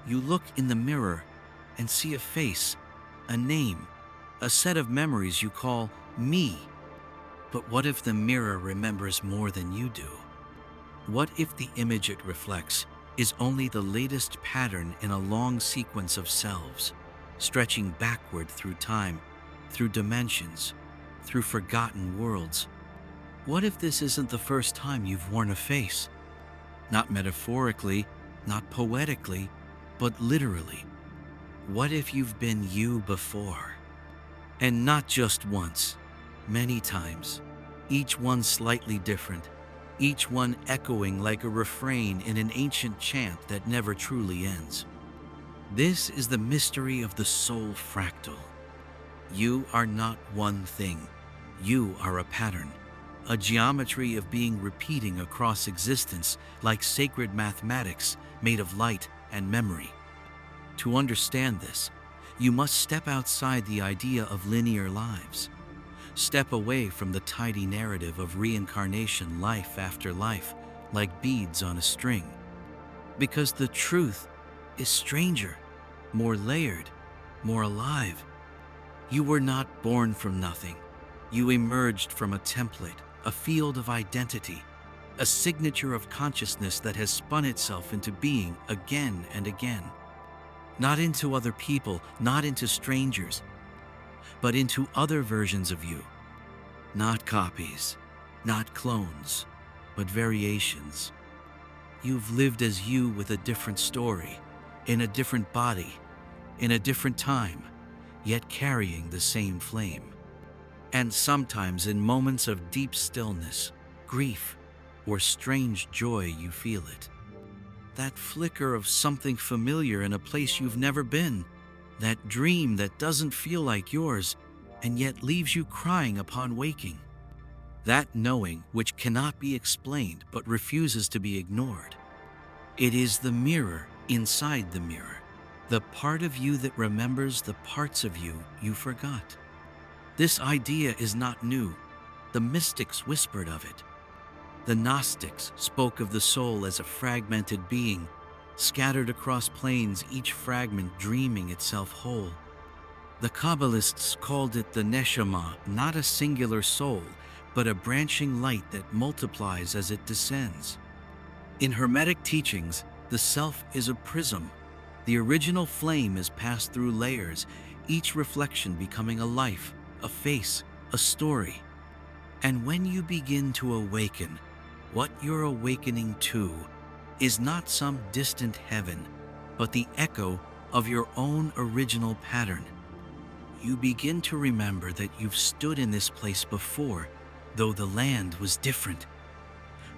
You look in the mirror and see a face, a name, a set of memories you call me. But what if the mirror remembers more than you do? What if the image it reflects is only the latest pattern in a long sequence of selves, stretching backward through time, through dimensions, through forgotten worlds? What if this isn't the first time you've worn a face? Not metaphorically, not poetically, but literally. What if you've been you before? And not just once, many times, each one slightly different, each one echoing like a refrain in an ancient chant that never truly ends. This is the mystery of the soul fractal. You are not one thing. You are a pattern, a geometry of being repeating across existence like sacred mathematics made of light and memory. To understand this, you must step outside the idea of linear lives. Step away from the tidy narrative of reincarnation life after life, like beads on a string. Because the truth is stranger, more layered, more alive. You were not born from nothing. You emerged from a template, a field of identity, a signature of consciousness that has spun itself into being again and again. Not into other people, not into strangers, but into other versions of you. Not copies, not clones, but variations. You've lived as you with a different story, in a different body, in a different time, yet carrying the same flame. And sometimes in moments of deep stillness, grief, or strange joy, you feel it. That flicker of something familiar in a place you've never been. That dream that doesn't feel like yours, and yet leaves you crying upon waking. That knowing which cannot be explained but refuses to be ignored. It is the mirror inside the mirror, the part of you that remembers the parts of you you forgot. This idea is not new. The mystics whispered of it. The Gnostics spoke of the soul as a fragmented being, scattered across planes, each fragment dreaming itself whole. The Kabbalists called it the neshama, not a singular soul, but a branching light that multiplies as it descends. In Hermetic teachings, the self is a prism. The original flame is passed through layers, each reflection becoming a life, a face, a story. And when you begin to awaken, what you're awakening to is not some distant heaven, but the echo of your own original pattern. You begin to remember that you've stood in this place before, though the land was different.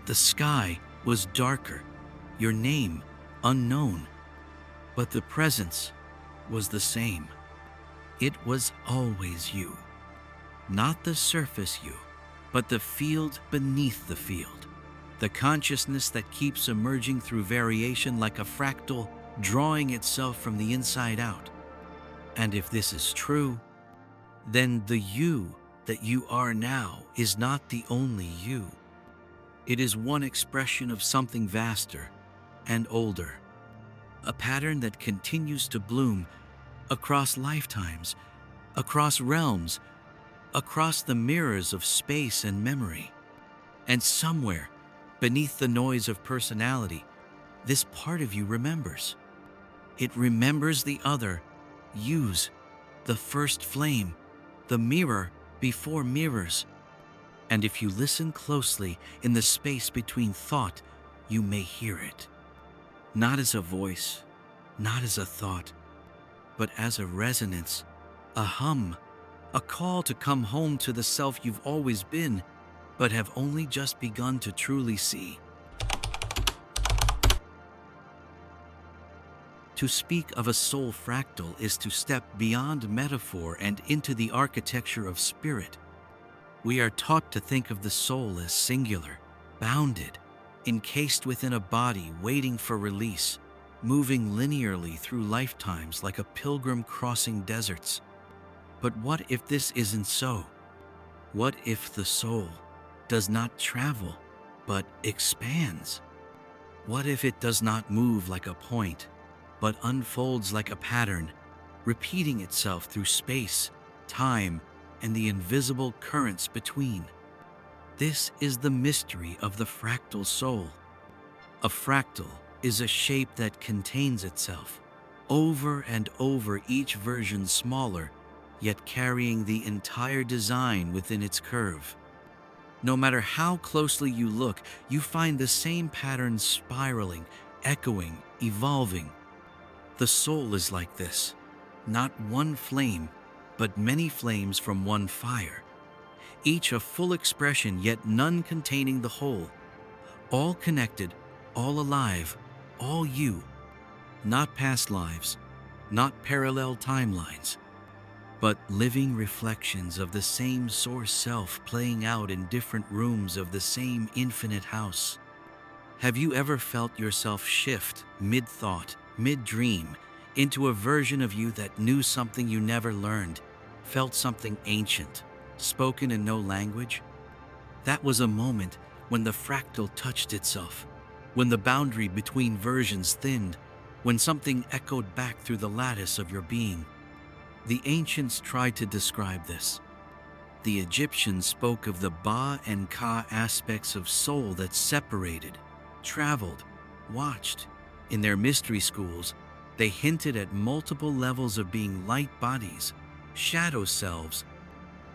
The sky was darker, your name unknown, but the presence was the same. It was always you. Not the surface you, but the field beneath the field. The consciousness that keeps emerging through variation like a fractal, drawing itself from the inside out. And if this is true, then the you that you are now is not the only you. It is one expression of something vaster and older, a pattern that continues to bloom across lifetimes, across realms, across the mirrors of space and memory. And somewhere, beneath the noise of personality, this part of you remembers. It remembers the other yous, the first flame, the mirror before mirrors. And if you listen closely in the space between thought, you may hear it. Not as a voice, not as a thought, but as a resonance, a hum, a call to come home to the self you've always been, but have only just begun to truly see. To speak of a soul fractal is to step beyond metaphor and into the architecture of spirit. We are taught to think of the soul as singular, bounded, encased within a body waiting for release, moving linearly through lifetimes like a pilgrim crossing deserts. But what if this isn't so? What if the soul does not travel, but expands? What if it does not move like a point, but unfolds like a pattern, repeating itself through space, time, and the invisible currents between. This is the mystery of the fractal soul. A fractal is a shape that contains itself, over and over, each version smaller, yet carrying the entire design within its curve. No matter how closely you look, you find the same patterns spiraling, echoing, evolving. The soul is like this, not one flame, but many flames from one fire, each a full expression, yet none containing the whole, all connected, all alive, all you, not past lives, not parallel timelines, but living reflections of the same source self playing out in different rooms of the same infinite house. Have you ever felt yourself shift mid-thought, mid-dream, into a version of you that knew something you never learned, felt something ancient, spoken in no language? That was a moment when the fractal touched itself, when the boundary between versions thinned, when something echoed back through the lattice of your being. The ancients tried to describe this. The Egyptians spoke of the Ba and Ka aspects of soul that separated, traveled, watched. In their mystery schools, they hinted at multiple levels of being: light bodies, shadow selves,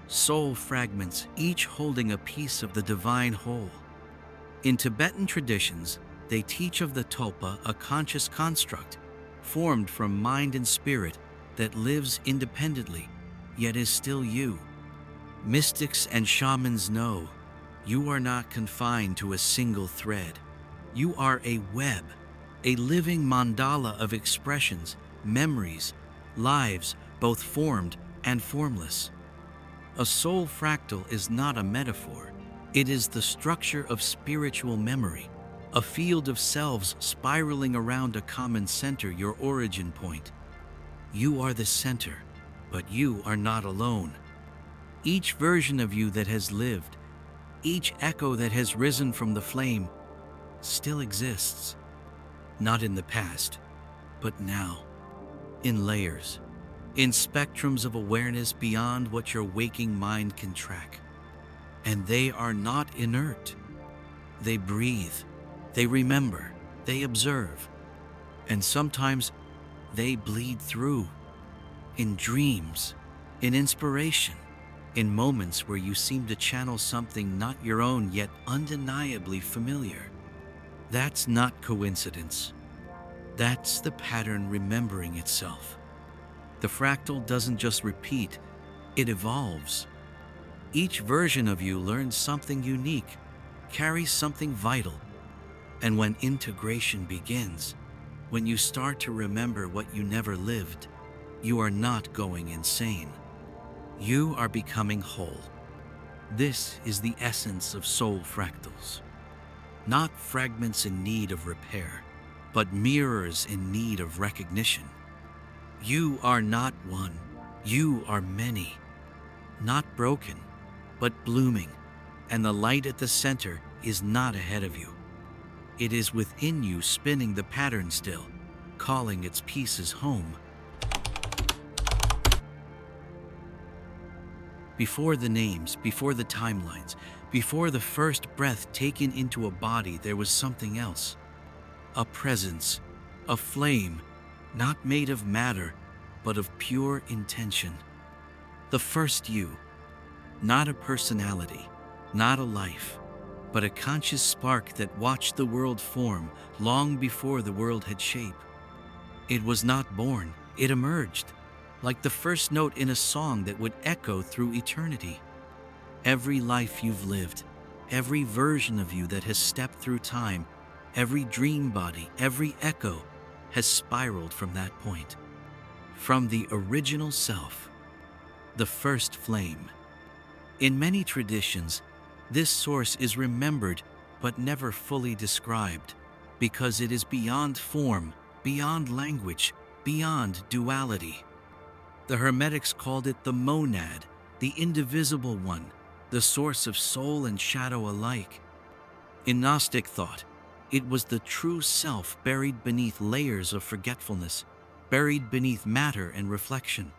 soul fragments, each holding a piece of the divine whole. In Tibetan traditions, they teach of the tulpa, a conscious construct, formed from mind and spirit, that lives independently, yet is still you. Mystics and shamans know you are not confined to a single thread. You are a web, a living mandala of expressions, memories, lives, both formed and formless. A soul fractal is not a metaphor. It is the structure of spiritual memory, a field of selves spiraling around a common center, your origin point. You are the center, but you are not alone. Each version of you that has lived, each echo that has risen from the flame, still exists. Not in the past, but now, in layers, in spectrums of awareness beyond what your waking mind can track. And they are not inert. They breathe, they remember, they observe, and sometimes they bleed through, in dreams, in inspiration, in moments where you seem to channel something not your own yet undeniably familiar. That's not coincidence. That's the pattern remembering itself. The fractal doesn't just repeat, it evolves. Each version of you learns something unique, carries something vital, and when integration begins, when you start to remember what you never lived, you are not going insane. You are becoming whole. This is the essence of soul fractals. Not fragments in need of repair, but mirrors in need of recognition. You are not one, you are many. Not broken, but blooming, and the light at the center is not ahead of you. It is within you, spinning the pattern still, calling its pieces home. Before the names, before the timelines, before the first breath taken into a body, there was something else. A presence, a flame, not made of matter, but of pure intention. The first you, not a personality, not a life, but a conscious spark that watched the world form long before the world had shape. It was not born, it emerged, like the first note in a song that would echo through eternity. Every life you've lived, every version of you that has stepped through time, every dream body, every echo has spiraled from that point. From the original self, the first flame. In many traditions, this source is remembered but never fully described, because it is beyond form, beyond language, beyond duality. The Hermetics called it the monad, the indivisible one, the source of soul and shadow alike. In Gnostic thought, It was the true self buried beneath layers of forgetfulness, buried beneath matter and reflection.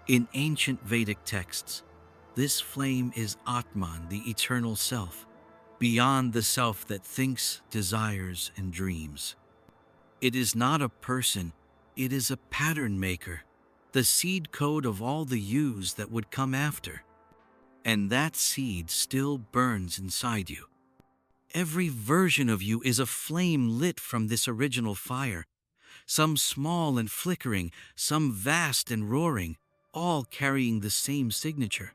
In ancient Vedic texts, this flame is Atman, the eternal self, beyond the self that thinks, desires, and dreams. It is not a person, it is a pattern maker, the seed code of all the yous that would come after. And that seed still burns inside you. Every version of you is a flame lit from this original fire, some small and flickering, some vast and roaring, all carrying the same signature.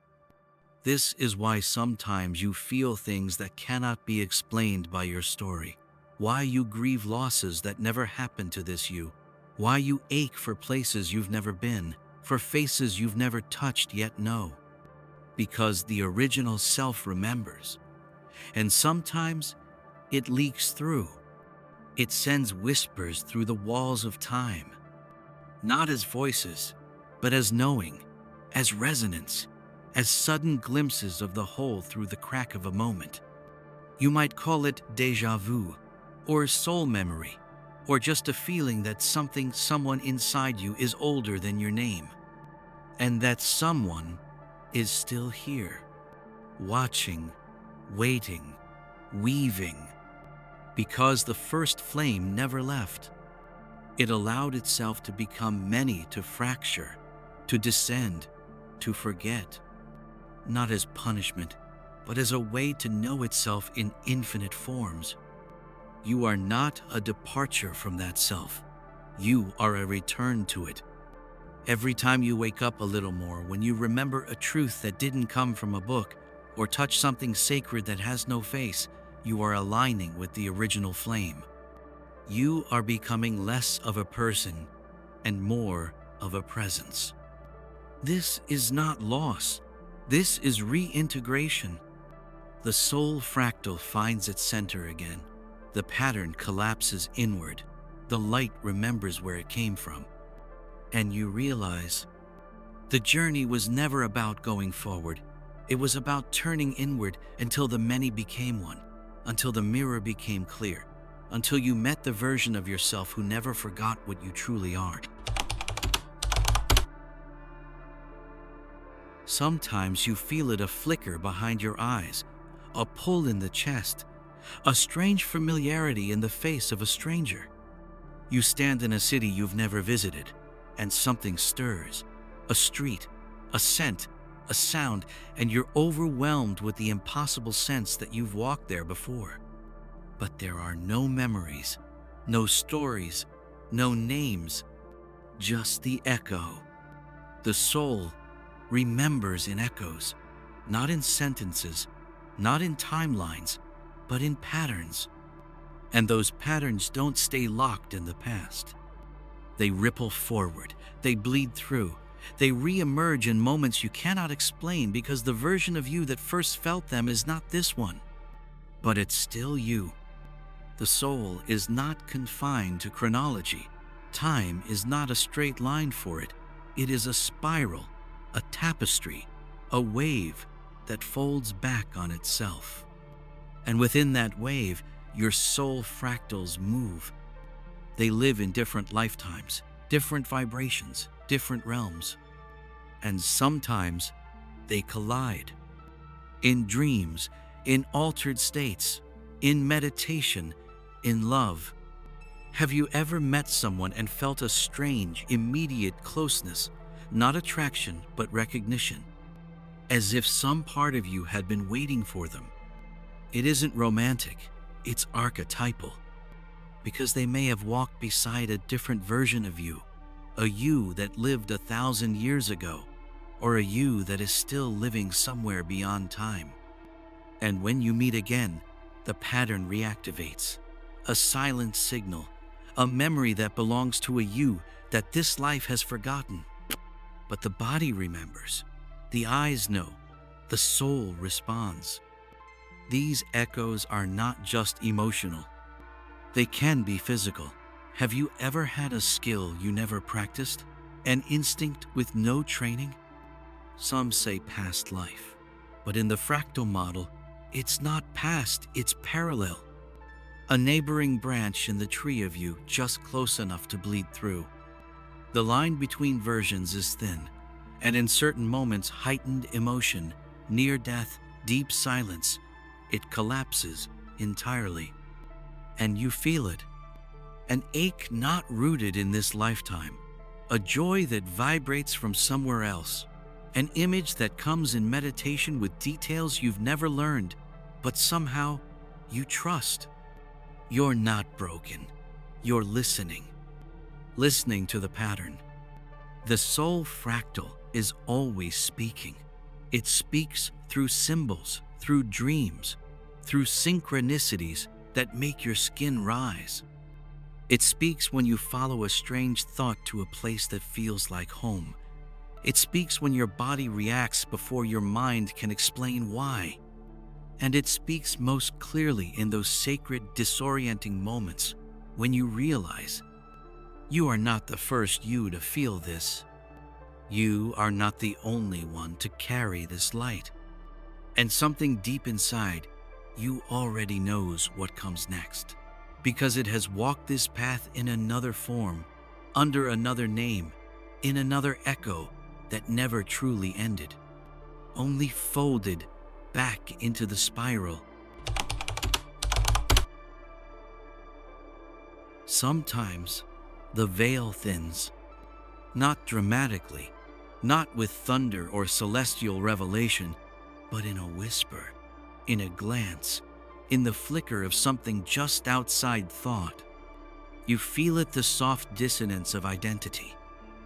This is why sometimes you feel things that cannot be explained by your story, why you grieve losses that never happened to this you, why you ache for places you've never been, for faces you've never touched yet know. Because the original self remembers. And sometimes it leaks through. It sends whispers through the walls of time, not as voices, but as knowing, as resonance, as sudden glimpses of the whole through the crack of a moment. You might call it déjà vu, or soul memory, or just a feeling that someone inside you is older than your name, and that someone is still here, watching, waiting, weaving, because the first flame never left. It allowed itself to become many, to fracture, to descend, to forget, not as punishment, but as a way to know itself in infinite forms. You are not a departure from that self. You are a return to it. Every time you wake up a little more, when you remember a truth that didn't come from a book, or touch something sacred that has no face, you are aligning with the original flame. You are becoming less of a person and more of a presence. This is not loss. This is reintegration. The soul fractal finds its center again. The pattern collapses inward. The light remembers where it came from. And you realize the journey was never about going forward. It was about turning inward until the many became one, until the mirror became clear, until you met the version of yourself who never forgot what you truly are. Sometimes you feel it, a flicker behind your eyes, a pull in the chest, a strange familiarity in the face of a stranger. You stand in a city you've never visited, and something stirs, a street, a scent, a sound, and you're overwhelmed with the impossible sense that you've walked there before. But there are no memories, no stories, no names, just the echo. The soul remembers in echoes, not in sentences, not in timelines, but in patterns. And those patterns don't stay locked in the past. They ripple forward, they bleed through, they re-emerge in moments you cannot explain, because the version of you that first felt them is not this one, but it's still you. The soul is not confined to chronology. Time is not a straight line for it. It is a spiral, a tapestry, a wave that folds back on itself. And within that wave, your soul fractals move. They live in different lifetimes, different vibrations, different realms. And sometimes they collide. In dreams, in altered states, in meditation, in love. Have you ever met someone and felt a strange, immediate closeness, not attraction, but recognition? As if some part of you had been waiting for them. It isn't romantic, it's archetypal. Because they may have walked beside a different version of you, a you that lived 1,000 years ago, or a you that is still living somewhere beyond time. And when you meet again, the pattern reactivates. A silent signal, a memory that belongs to a you that this life has forgotten. But the body remembers, the eyes know, the soul responds. These echoes are not just emotional. They can be physical. Have you ever had a skill you never practiced? An instinct with no training? Some say past life. But in the fractal model, it's not past, it's parallel. a neighboring branch in the tree of you just close enough to bleed through. The line between versions is thin, and in certain moments heightened emotion, near death, deep silence, it collapses entirely. And you feel it. An ache not rooted in this lifetime, a joy that vibrates from somewhere else, an image that comes in meditation with details you've never learned, but somehow you trust. You're not broken. You're listening to the pattern. The soul fractal is always speaking. It speaks through symbols, through dreams, through synchronicities that make your skin rise. It speaks when you follow a strange thought to a place that feels like home. It speaks when your body reacts before your mind can explain why. And it speaks most clearly in those sacred, disorienting moments when you realize you are not the first you to feel this. You are not the only one to carry this light. And something deep inside you already knows what comes next, because it has walked this path in another form, under another name, in another echo that never truly ended, only folded back into the spiral. Sometimes the veil thins, not dramatically, not with thunder or celestial revelation, but in a whisper, in a glance, in the flicker of something just outside thought. You feel it, the soft dissonance of identity.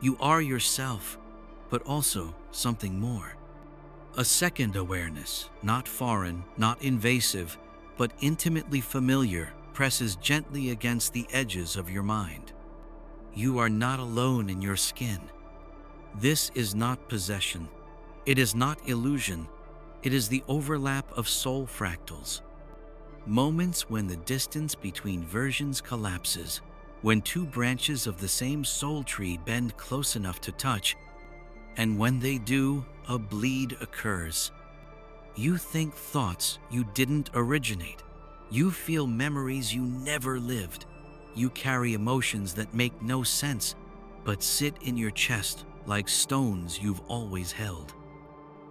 You are yourself, but also something more. A second awareness, not foreign, not invasive, but intimately familiar, presses gently against the edges of your mind. You are not alone in your skin. This is not possession. It is not illusion. It is the overlap of soul fractals. Moments when the distance between versions collapses, when two branches of the same soul tree bend close enough to touch, and when they do, a bleed occurs. You think thoughts you didn't originate. You feel memories you never lived. You carry emotions that make no sense, but sit in your chest like stones you've always held.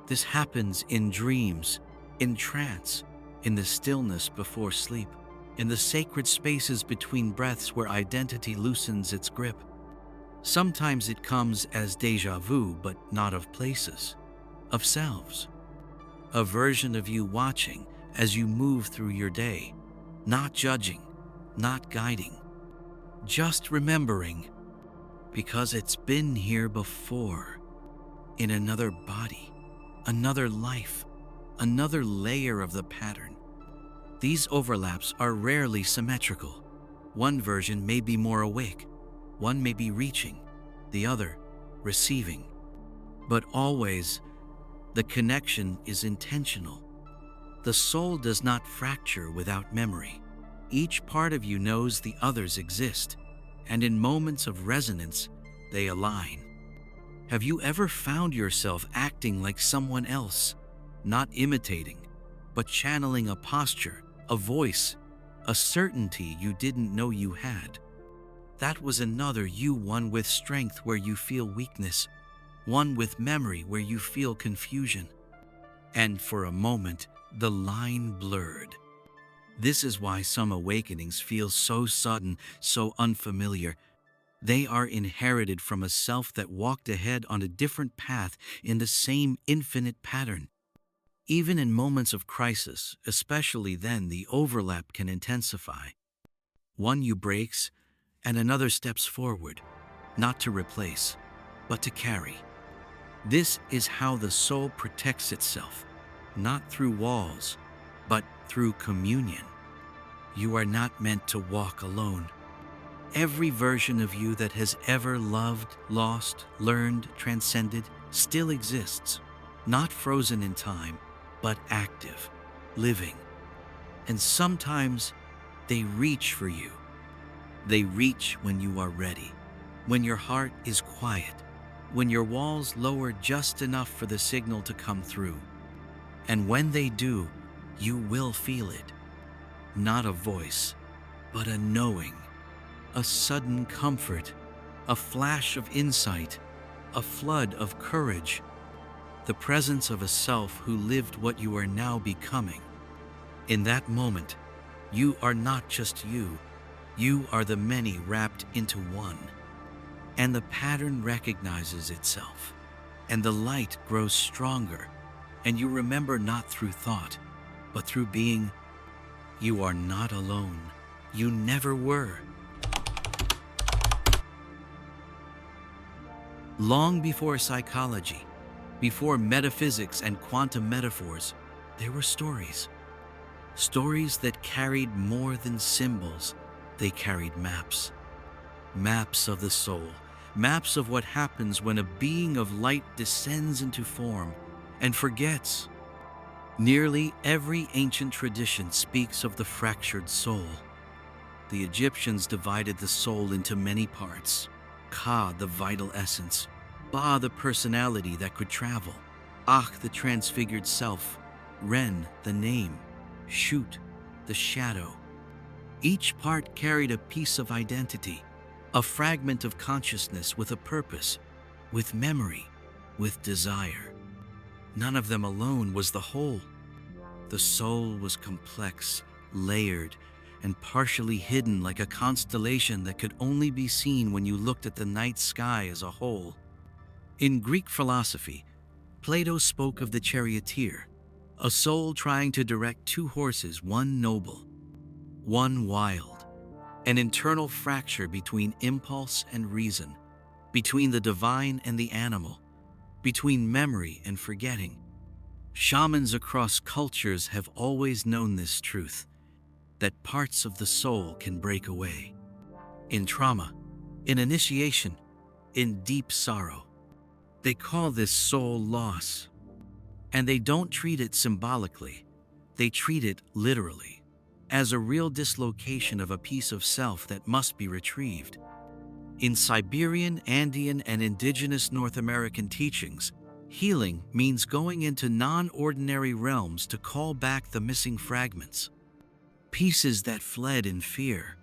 This happens in dreams, in trance, in the stillness before sleep, in the sacred spaces between breaths where identity loosens its grip. Sometimes it comes as déjà vu, but not of places, of selves. A version of you watching as you move through your day, not judging, not guiding, just remembering, because it's been here before, in another body, another life, another layer of the pattern. These overlaps are rarely symmetrical. One version may be more awake, one may be reaching, the other receiving. But always, the connection is intentional. The soul does not fracture without memory. Each part of you knows the others exist, and in moments of resonance, they align. Have you ever found yourself acting like someone else, not imitating, but channeling a posture, a voice, a certainty you didn't know you had? That was another you, one with strength where you feel weakness, one with memory where you feel confusion. And for a moment, the line blurred. This is why some awakenings feel so sudden, so unfamiliar. They are inherited from a self that walked ahead on a different path in the same infinite pattern. Even in moments of crisis, especially then, the overlap can intensify. One you breaks, and another steps forward, not to replace, but to carry. This is how the soul protects itself, not through walls, but through communion. You are not meant to walk alone. Every version of you that has ever loved, lost, learned, transcended, still exists, not frozen in time, but active, living. And sometimes they reach for you. They reach when you are ready, when your heart is quiet, when your walls lower just enough for the signal to come through. And when they do, you will feel it. Not a voice, but a knowing, a sudden comfort, a flash of insight, a flood of courage, the presence of a self who lived what you are now becoming. In that moment, you are not just you are the many wrapped into one. And the pattern recognizes itself, and the light grows stronger, and you remember not through thought, but through being. You are not alone. You never were. Long before psychology, before metaphysics and quantum metaphors, there were stories. Stories that carried more than symbols. They carried maps. Maps of the soul. Maps of what happens when a being of light descends into form and forgets. Nearly every ancient tradition speaks of the fractured soul. The Egyptians divided the soul into many parts. Ka, the vital essence. Ba, the personality that could travel. Akh, the transfigured self. Ren, the name. Shut, the shadow. Each part carried a piece of identity, a fragment of consciousness with a purpose, with memory, with desire. None of them alone was the whole. The soul was complex, layered, and partially hidden like a constellation that could only be seen when you looked at the night sky as a whole. In Greek philosophy, Plato spoke of the charioteer, a soul trying to direct two horses, one noble, one wild, an internal fracture between impulse and reason, between the divine and the animal, between memory and forgetting. Shamans across cultures have always known this truth, that parts of the soul can break away. In trauma, in initiation, in deep sorrow. They call this soul loss. And they don't treat it symbolically. They treat it literally, as a real dislocation of a piece of self that must be retrieved. In Siberian, Andean, and indigenous North American teachings, healing means going into non-ordinary realms to call back the missing fragments. Pieces that fled in fear,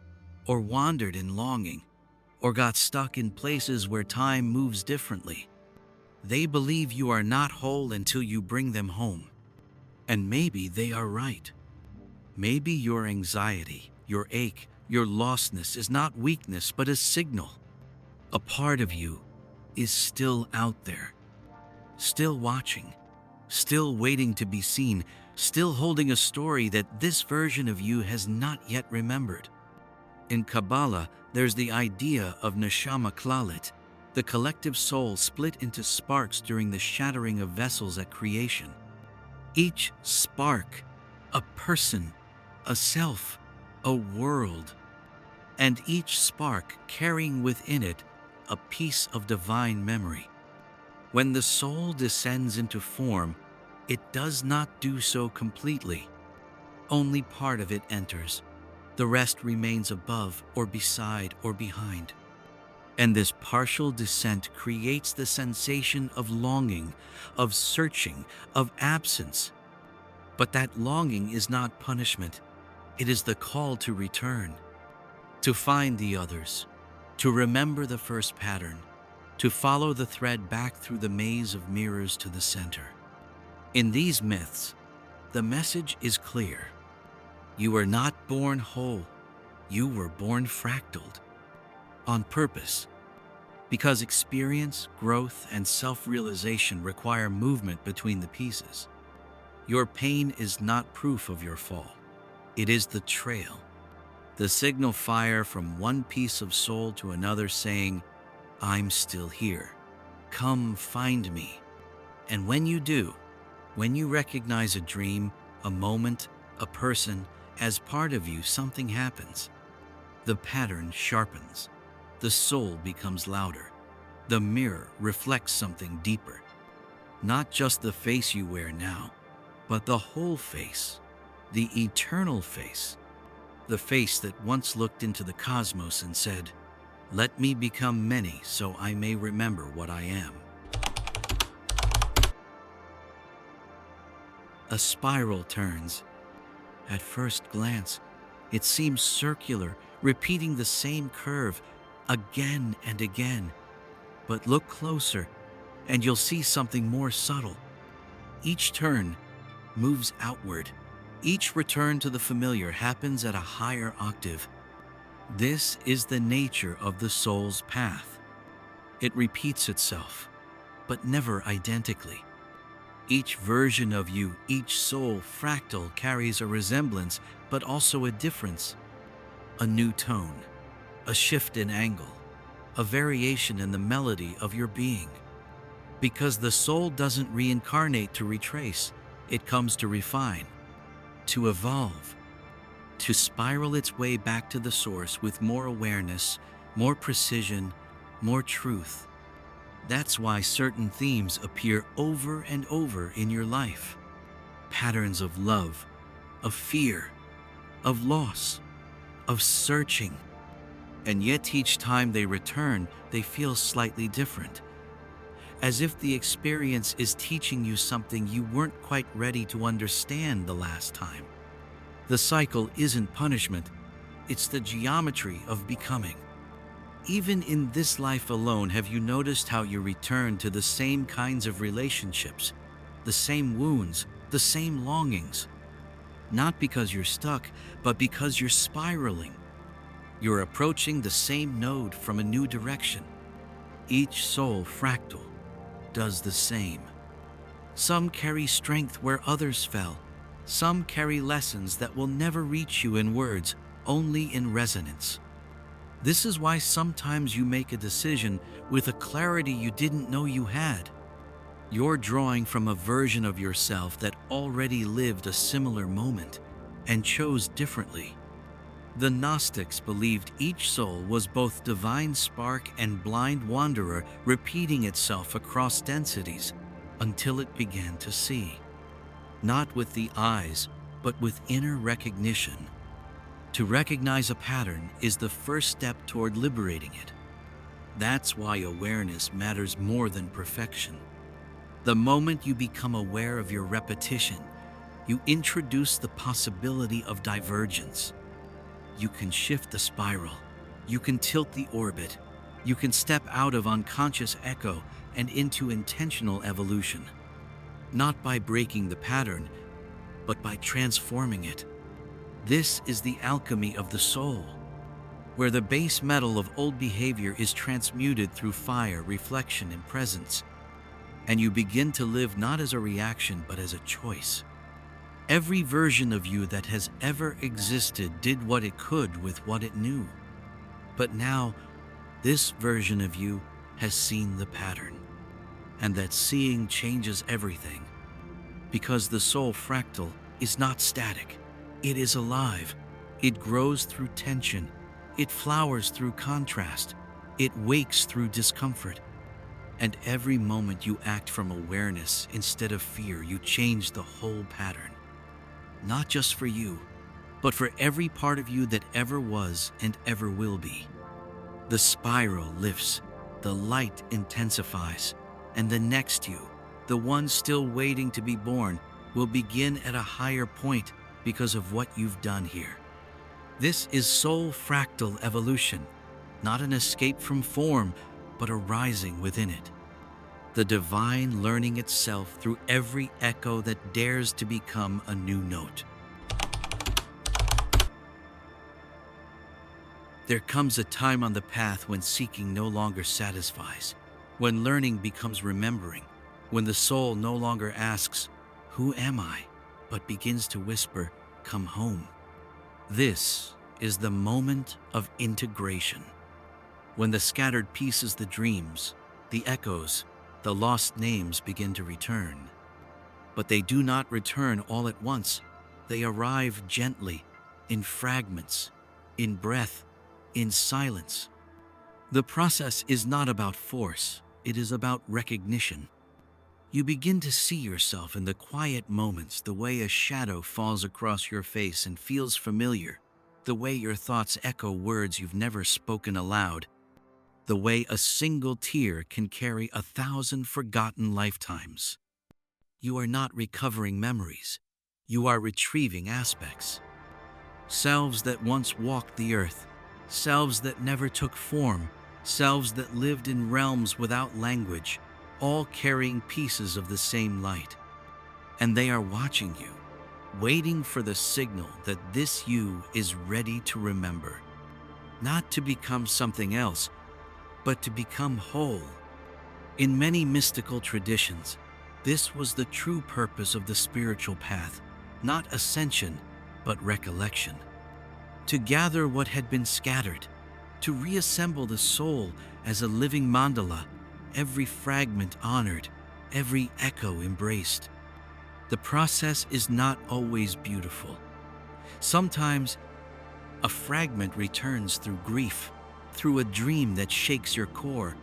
or wandered in longing, or got stuck in places where time moves differently. They believe you are not whole until you bring them home. And maybe they are right. Maybe your anxiety, your ache, your lostness is not weakness but a signal. A part of you is still out there, still watching, still waiting to be seen, still holding a story that this version of you has not yet remembered. In Kabbalah, there's the idea of neshama klalit, the collective soul split into sparks during the shattering of vessels at creation. Each spark, a person, a self, a world, and each spark carrying within it a piece of divine memory. When the soul descends into form, it does not do so completely. Only part of it enters. The rest remains above or beside or behind. And this partial descent creates the sensation of longing, of searching, of absence. But that longing is not punishment. It is the call to return, to find the others, to remember the first pattern, to follow the thread back through the maze of mirrors to the center. In these myths, the message is clear. You were not born whole. You were born fractaled. On purpose. Because experience, growth, and self-realization require movement between the pieces. Your pain is not proof of your fall. It is the trail. The signal fire from one piece of soul to another saying, I'm still here. Come find me. And when you do, when you recognize a dream, a moment, a person, as part of you, something happens. The pattern sharpens. The soul becomes louder. The mirror reflects something deeper. Not just the face you wear now, but the whole face, the eternal face. The face that once looked into the cosmos and said, let me become many so I may remember what I am. A spiral turns. At first glance, It seems circular, repeating the same curve again and again. But look closer, and you'll see something more subtle. Each turn moves outward. Each return to the familiar happens at a higher octave. This is the nature of the soul's path. It repeats itself, but never identically. Each version of you, each soul fractal carries a resemblance, but also a difference. A new tone, a shift in angle, a variation in the melody of your being. Because the soul doesn't reincarnate to retrace, it comes to refine, to evolve, to spiral its way back to the source with more awareness, more precision, more truth. That's why certain themes appear over and over in your life. Patterns of love, of fear, of loss, of searching. And yet each time they return, they feel slightly different. As if the experience is teaching you something you weren't quite ready to understand the last time. The cycle isn't punishment, it's the geometry of becoming. Even in this life alone, have you noticed how you return to the same kinds of relationships, the same wounds, the same longings? Not because you're stuck, but because you're spiraling. You're approaching the same node from a new direction. Each soul fractal does the same. Some carry strength where others fell. Some carry lessons that will never reach you in words, only in resonance. This is why sometimes you make a decision with a clarity you didn't know you had. You're drawing from a version of yourself that already lived a similar moment and chose differently. The Gnostics believed each soul was both divine spark and blind wanderer, repeating itself across densities until it began to see. Not with the eyes, but with inner recognition. To recognize a pattern is the first step toward liberating it. That's why awareness matters more than perfection. The moment you become aware of your repetition, you introduce the possibility of divergence. You can shift the spiral. You can tilt the orbit. You can step out of unconscious echo and into intentional evolution. Not by breaking the pattern, but by transforming it. This is the alchemy of the soul, where the base metal of old behavior is transmuted through fire, reflection, and presence, and you begin to live not as a reaction, but as a choice. Every version of you that has ever existed did what it could with what it knew. But now, this version of you has seen the pattern, and that seeing changes everything. Because the soul fractal is not static. It is alive. It grows through tension. It flowers through contrast. It wakes through discomfort. And every moment you act from awareness instead of fear, you change the whole pattern. Not just for you, but for every part of you that ever was and ever will be. The spiral lifts, the light intensifies, and the next you, the one still waiting to be born, will begin at a higher point because of what you've done here. This is soul fractal evolution, not an escape from form, but a rising within it. The divine learning itself through every echo that dares to become a new note. There comes a time on the path when seeking no longer satisfies, when learning becomes remembering, when the soul no longer asks, "Who am I?" but begins to whisper, "Come home." This is the moment of integration, when the scattered pieces, the dreams, the echoes, the lost names begin to return. But they do not return all at once. They arrive gently, in fragments, in breath, in silence. The process is not about force, it is about recognition. You begin to see yourself in the quiet moments, the way a shadow falls across your face and feels familiar, the way your thoughts echo words you've never spoken aloud, the way a single tear can carry 1,000 forgotten lifetimes. You are not recovering memories. You are retrieving aspects. selves that once walked the earth, selves that never took form, selves that lived in realms without language, all carrying pieces of the same light. And they are watching you, waiting for the signal that this you is ready to remember, not to become something else, but to become whole. In many mystical traditions, this was the true purpose of the spiritual path, not ascension, but recollection. To gather what had been scattered, to reassemble the soul as a living mandala, every fragment honored, every echo embraced. The process is not always beautiful. Sometimes a fragment returns through grief, through a dream that shakes your core,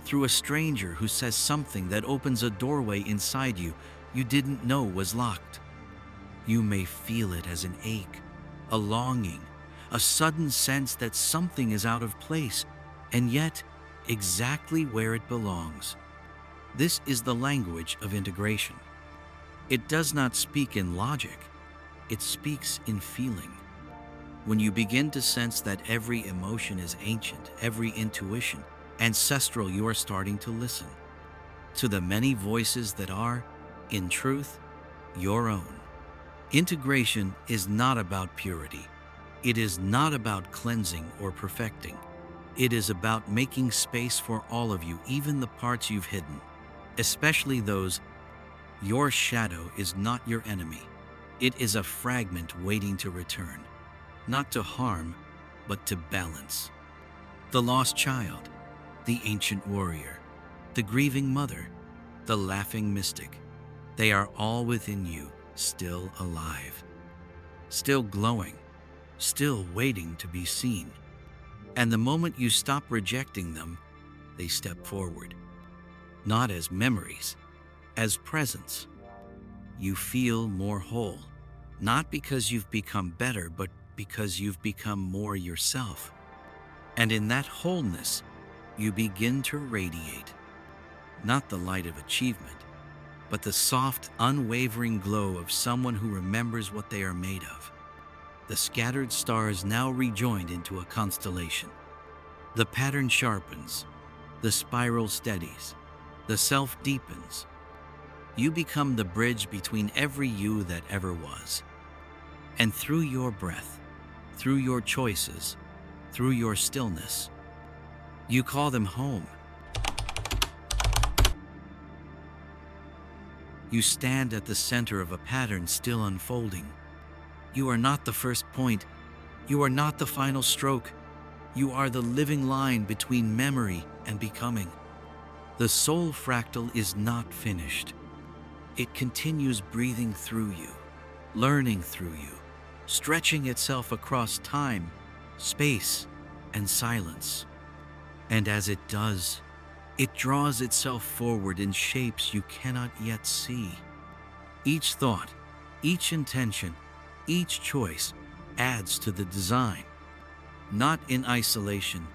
through a stranger who says something that opens a doorway inside you didn't know was locked. You may feel it as an ache, a longing, a sudden sense that something is out of place, and yet exactly where it belongs. This is the language of integration. It does not speak in logic, it speaks in feeling. When you begin to sense that every emotion is ancient, every intuition ancestral, you are starting to listen to the many voices that are, in truth, your own. Integration is not about purity. It is not about cleansing or perfecting. It is about making space for all of you, even the parts you've hidden, especially those. Your shadow is not your enemy. It is a fragment waiting to return, not to harm, but to balance. The lost child, the ancient warrior, the grieving mother, the laughing mystic, they are all within you, still alive, still glowing, still waiting to be seen. And the moment you stop rejecting them, they step forward, not as memories, as presence. You feel more whole, not because you've become better, but because you've become more yourself. And in that wholeness, you begin to radiate, not the light of achievement, but the soft, unwavering glow of someone who remembers what they are made of. The scattered stars now rejoined into a constellation. The pattern sharpens, the spiral steadies, the self deepens. You become the bridge between every you that ever was. And through your breath, through your choices, through your stillness, you call them home. You stand at the center of a pattern still unfolding. You are not the first point. You are not the final stroke. You are the living line between memory and becoming. The soul fractal is not finished. It continues breathing through you, learning through you, stretching itself across time, space, and silence. And as it does, it draws itself forward in shapes you cannot yet see. Each thought, each intention, each choice adds to the design, not in isolation,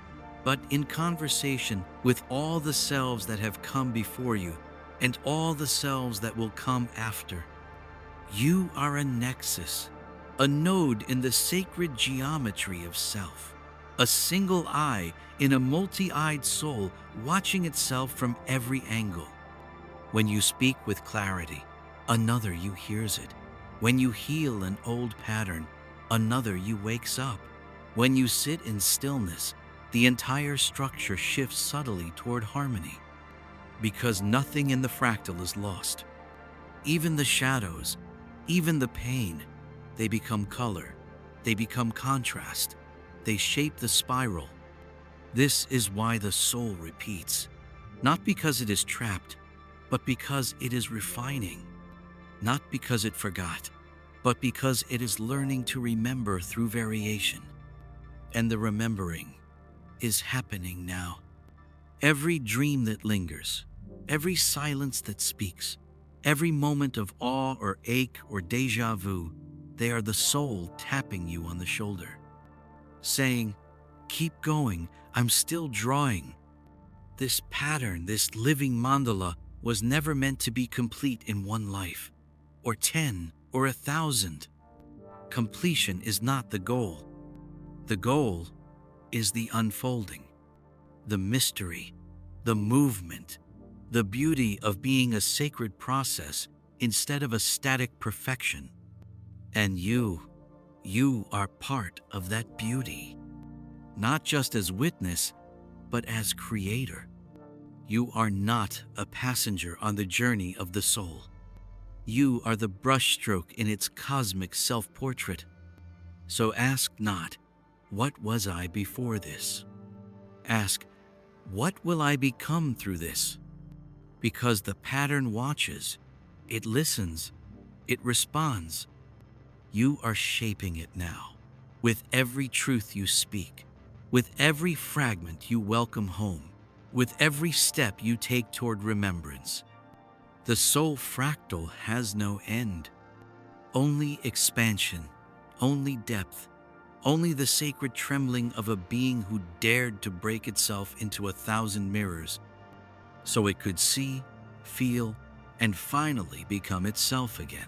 but in conversation with all the selves that have come before you and all the selves that will come after. You are a nexus, a node in the sacred geometry of self, a single eye in a multi-eyed soul watching itself from every angle. When you speak with clarity, another you hears it. When you heal an old pattern, another you wakes up. When you sit in stillness, the entire structure shifts subtly toward harmony. Because nothing in the fractal is lost. Even the shadows, even the pain, they become color, they become contrast, they shape the spiral. This is why the soul repeats, not because it is trapped, but because it is refining, not because it forgot, but because it is learning to remember through variation. And the remembering is happening now. Every dream that lingers, every silence that speaks, every moment of awe or ache or déjà vu, they are the soul tapping you on the shoulder, saying, "Keep going, I'm still drawing." This pattern, this living mandala, was never meant to be complete in one life, or 10, or 1,000. Completion is not the goal. The goal is the unfolding, the mystery, the movement, the beauty of being a sacred process instead of a static perfection. And you are part of that beauty, not just as witness, but as creator. You are not a passenger on the journey of the soul. You are the brushstroke in its cosmic self-portrait. So ask not, what was I before this? Ask, what will I become through this? Because the pattern watches, it listens, it responds. You are shaping it now, with every truth you speak, with every fragment you welcome home, with every step you take toward remembrance. The soul fractal has no end, only expansion, only depth, only the sacred trembling of a being who dared to break itself into 1,000 mirrors so it could see, feel, and finally become itself again.